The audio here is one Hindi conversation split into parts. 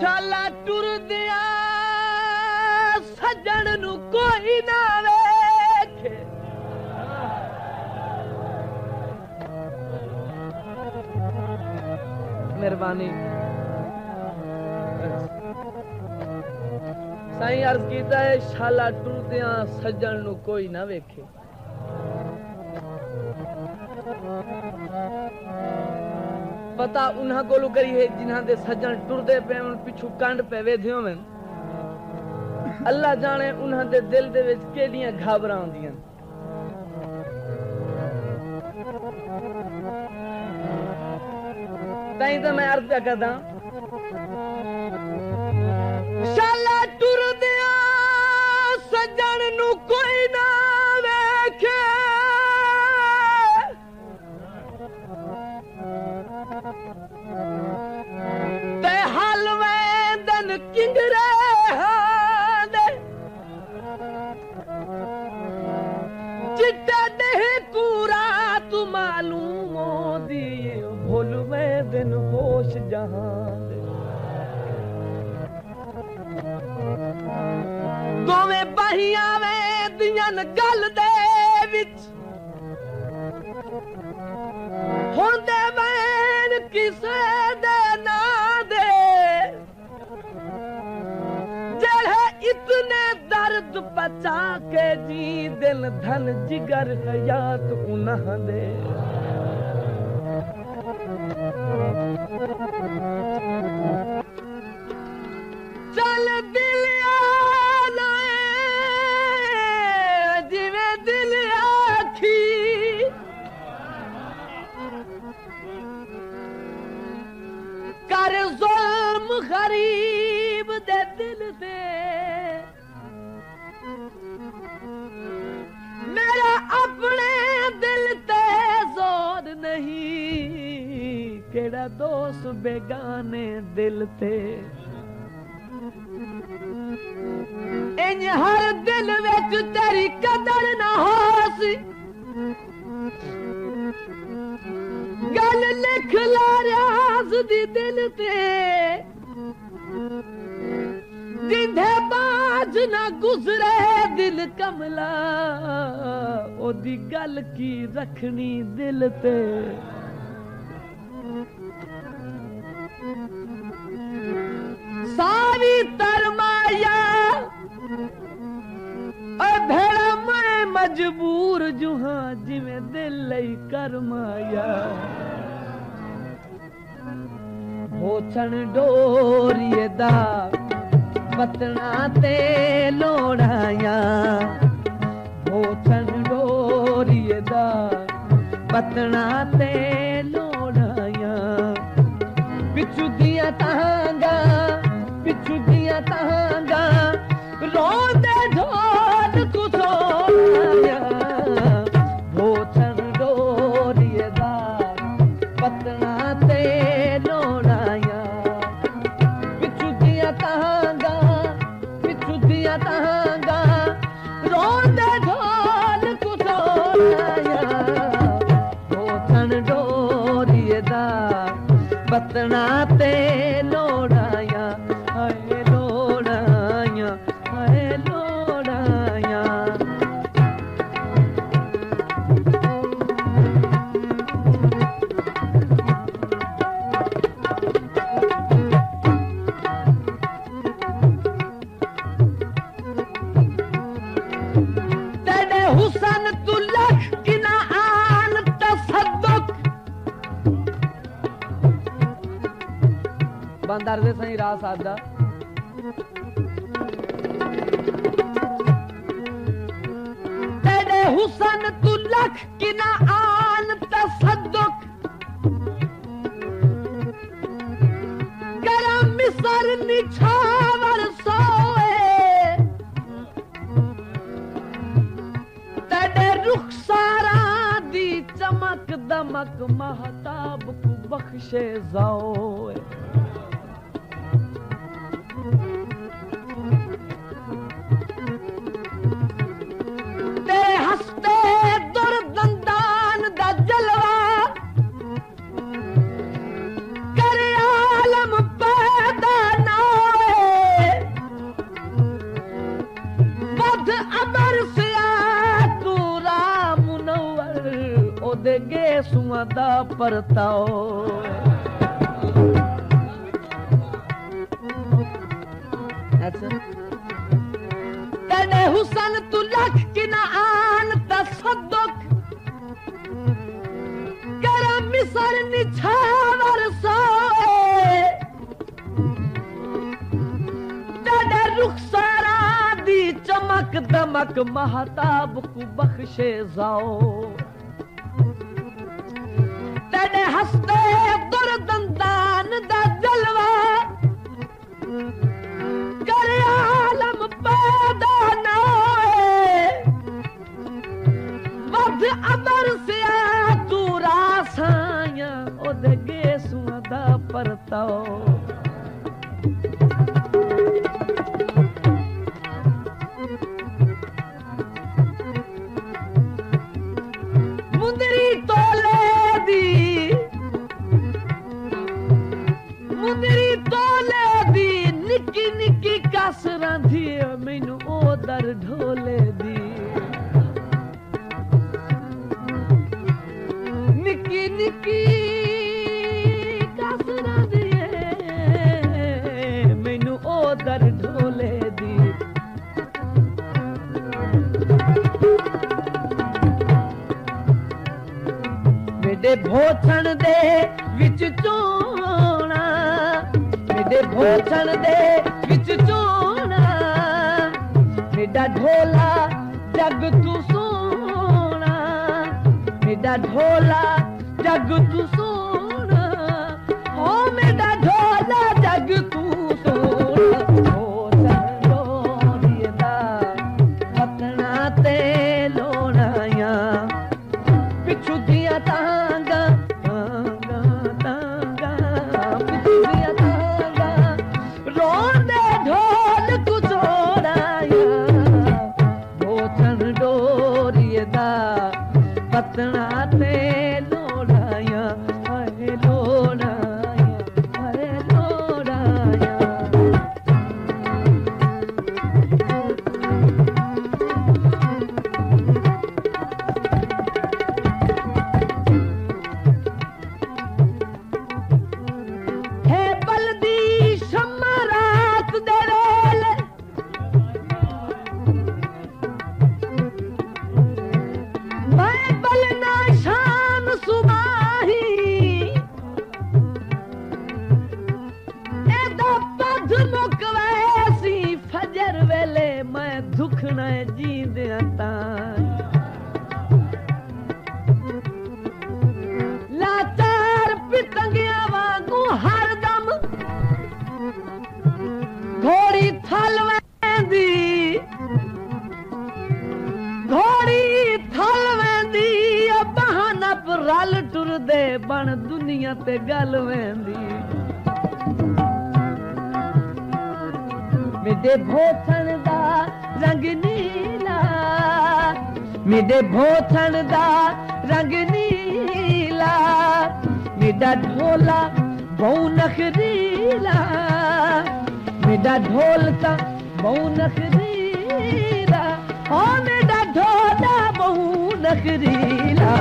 शाला टुर दिया सजन नु कोई ना वेखे मेहरबानी साईं अर्ज कीता है शाला टुर दिया सजन नु कोई ना वेखे पता उन्हां कोलू करी है जिन्हां दे सजन टुरदे पे पिछू कंड पे वेधियो में अल्लाह जाने उन्हां दे दिल दे विच केड़ियां घाबरां होंदियां ताई तो मैं अर्ज करदा शाला टुरदिया सजन नु कोई ना वेखे ते हलवेंदन किंगरे हादे चिट्टा देह कूरा तू मालूम होदी भुलवेंदन होश जहां दे दोवें बहियां वेंदियां गल दे विच होंदे वैन किसे दे ना दे जेड़े इतने दर्द बचा के जी दिल धन जिगर हयात उन्हां दे चल दिलिया जिवे दिल आखी कर जुल्म गरीब दे दिल से मेरा अपने दिल ते जोर नहीं केड़ा दोस्त बेगाने दिल ते इन हर दिल विच तेरी कदर ना होसी गल लिख ला राज दी दिल ते जिंदे बाज ना गुजरे दिल कमला ओदी गल की रखनी दिल ते सारी तरमाया भेड़ा मैं मजबूर जुहा जिवें दिल लई करमाया होचन डोरिए दा पतना ते लोड़ाया होचन डोरिए दा पतना ते लोड़ाया पिछू दिया तांगा रोंदे ढोल कुसोया होचन डोरिए दा पतना ते लोड़ाया पिछू दिया तांगा रोंदे ढोल कुसोया होचन डोरिए दा पतना ते लोड़ाया हाय लोड़ाया तेरे हुसन तू लख किना आन तसद्दुक बंदर दे सही राह सादा तेरे हुसन तू लख किना आन तसद्दुक करम मिसर निछावर सोए तेरे रुखसारा दी चमक दमक महताब को बख्शे जाओए हस्ते दुर्दंदान दा जलवा कर आलम पैदा ना परताओ तेरे हुसन तू लख कि ना आन तसद्दुक कर मिसर निछावर सोए तेरे रुखसारा दी चमक दमक महताब को बख्शे जाओ तेरे हस्ते दुर्दंदान दा जलवा कर आलम पैदा नाए वध अमर से तू रासाया ओदे गेसुआ दा परताओ मुंदरी तोले दी निकी निकी कसरां दी मैनू ओ दर ढोले दी निकी निकी कसरां दी मैनू ओ दर ढोले दी मेरे भोथण दे विच चोणा मेरे भोथण दे विच चोणा मेरा ढोला जग तू सोना मेरा ढोला जग तू सोना हो मेरा ढोला जग तू सोना हो चंदोरिया पतना ते लोनाया पिछू दिया तांगा तांगा तांगा पिछू दिया तांगा रोंदे ढोल को जोड़ाया बोचन डोरिए दा पतना ते लोड़ाया हाय लोड़ाया हाय लोड़ाया लाचार पितंगिया वांगू हरदम घोड़ी थल वेंदी बहाना पर रल टुरदे बन दुनिया ते गल वेंदी मेरे भोथण दा रंग नीला मेरे भोथण दा रंग नीला मेरा ढोला बहु नखरीला मेरा ढोल ता बहु नखरीला ओ मेरा ढोला बहु नखरीला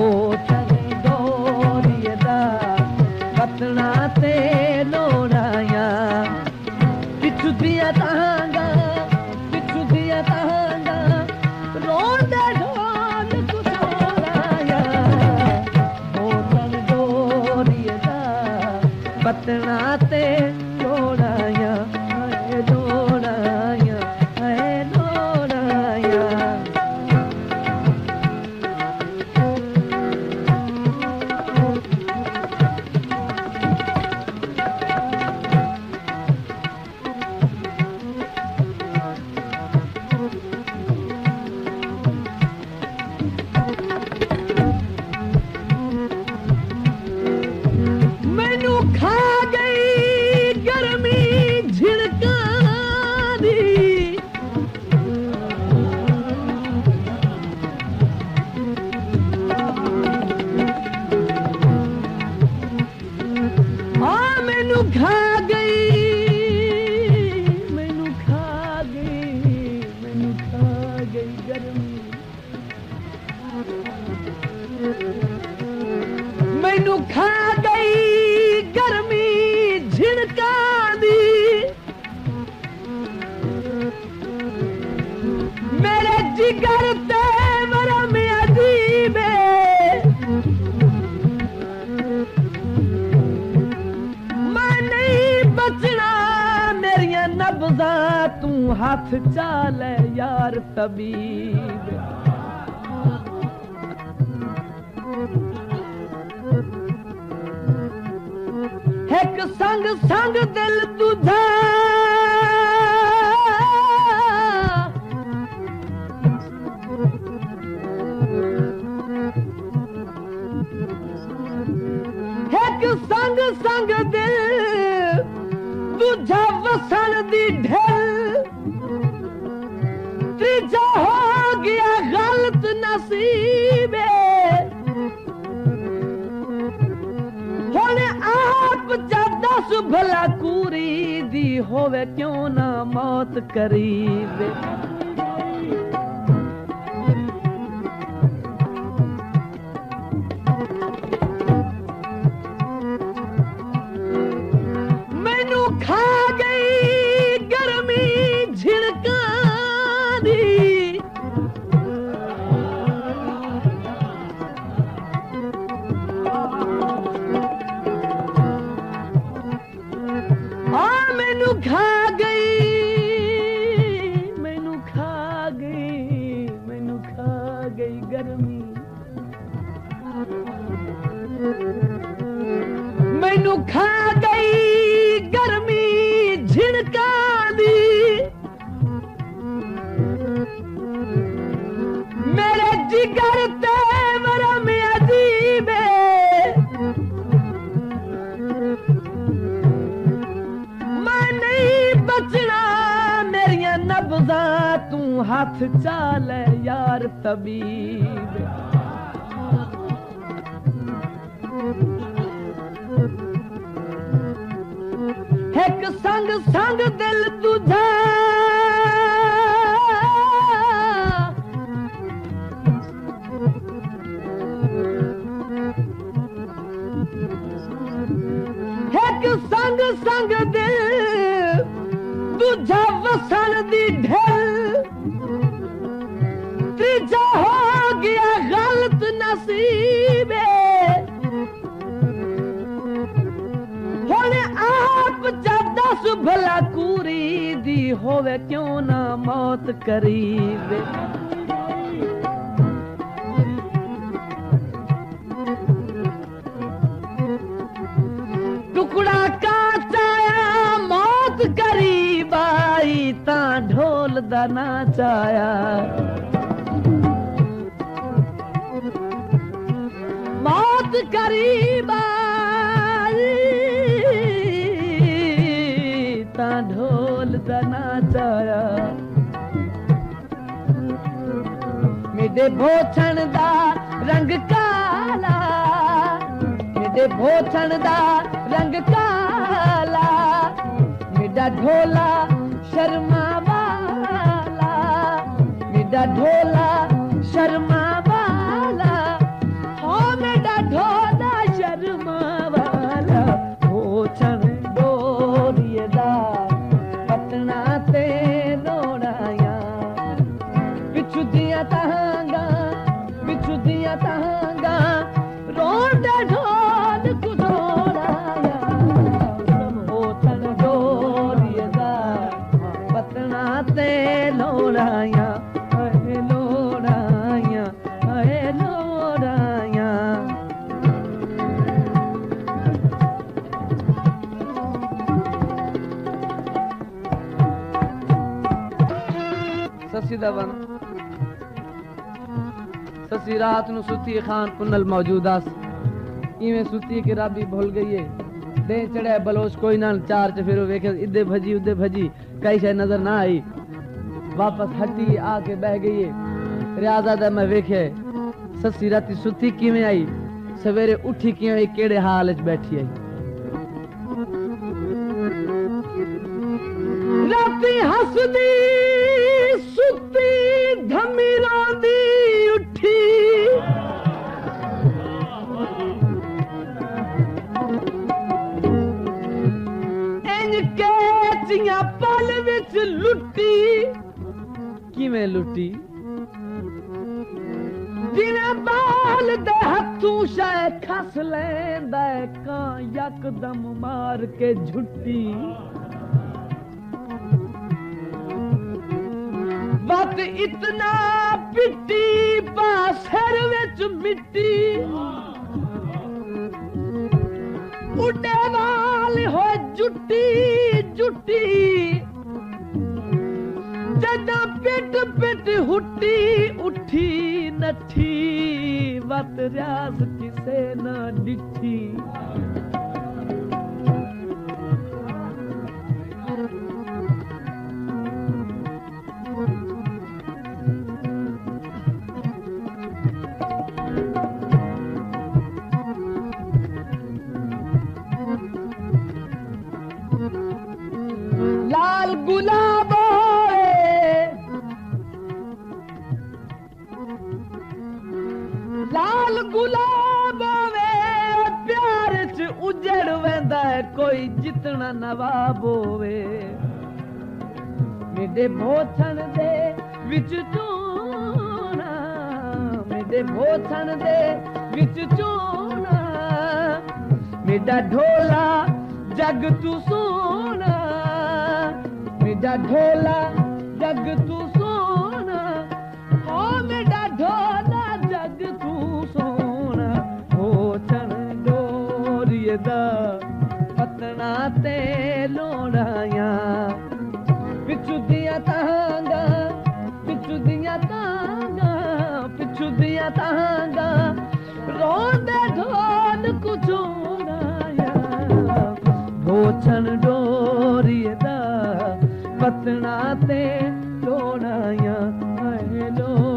ओ चंदोरिया दा पतना ते लोड़ाया पिछू दिया तांगा रोंदे ढोल को जोड़ाया ओ चंदोरिया दा पतना ते लोड़ाया हाय लोड़ाया हाय लोड़ाया मैनू खा गई गर्मी बचना मेरिया नब्ज़ा तू हाथ चाले यार तबीब एक संग संग दिल तुझा एक संग संग दिल तुझा वसन दी ढल त्रीजा हो गया गलत नसीबे होने आप दस भला कूरी दी होवे क्यों ना मौत करीब मैनू खा गई गर्मी झिड़का दी मैनू खा गई मैनू खा गई मैनू खा गई गर्मी मैनू खा गई गर्मी झिड़का दी मेरे जिगर ते मरम अजीब मैं नहीं बचना मेरिया नब्ज़ा तू हाथ चाले यार तबीब एक संग संग दिल तुझा एक संग संग दिल तुझा वसन दी ढल त्रीजा हो गया गलत नसीबे होने आप दस भला कूरी दी होवे क्यों ना मौत करीब टुकड़ा का चाया मौत करीब आई ता ढोल दा नाचाया मौत करीब ढोल दा नाचाया मेरे भोछण दा रंग काला मेरे भोछण दा रंग काला मेरा ढोला शर्मा वाला मेरा ढोला शर्मा वाला हो मेरा ढोला शर्मा वाला भोछण पटना ते लोड़ाया बिछु दिया तहांगा रोड ढोल कुदोड़ाया भोछण डोरियदा पटना ते लोड़ाया लोड़ाया लोड़ाया ससी दवन ससी रात नु सुती खान पुनल मौजूदास इवें सुती के राबी भूल गई है दे चढ़े बलोच कोई ना चार च फिर वेखे इदे भजी कई शे नजर ना आई वापस हटी आके बह गई है रियाजा दा मैं वेखे ससी राती सुती किवें आई सवेरे उठी किवें केड़े हाल च बैठी आई राती हसदी सुती धमीरा दी उठी इंज कैचियां पल विच लुटी किवें लुटी जिवें बाल दे हथों शै खस लैंदा कां यकदम मार के झुट्टी वत इतना पिट्टी पा सिर विच मिट्टी उड़े वाल हो जुट्टी जुट्टी जदा पिट पिट हुट्टी उठी नठी वत रियाज किसे ना डिठी लाल गुलाब लाल गुलाब वे प्यार च उजड़ वेंदा कोई जितना नवाब होवे मेरे भोथन दे विच चोना मेरे भोथन दे विच चोना मेरा ढोला जग तू सोना मेरा ढोला जग तू सोना ओ मेरा ढोला जग तू सोना हो चन डोरिए दा पतना ते लोड़ाया पिछू दिया तांगा पिछू दिया तांगा पिछू दिया तांगा रोंदे ढोल कुछ भोचन डोरिए दा पतना ते लोड़ाया लोड़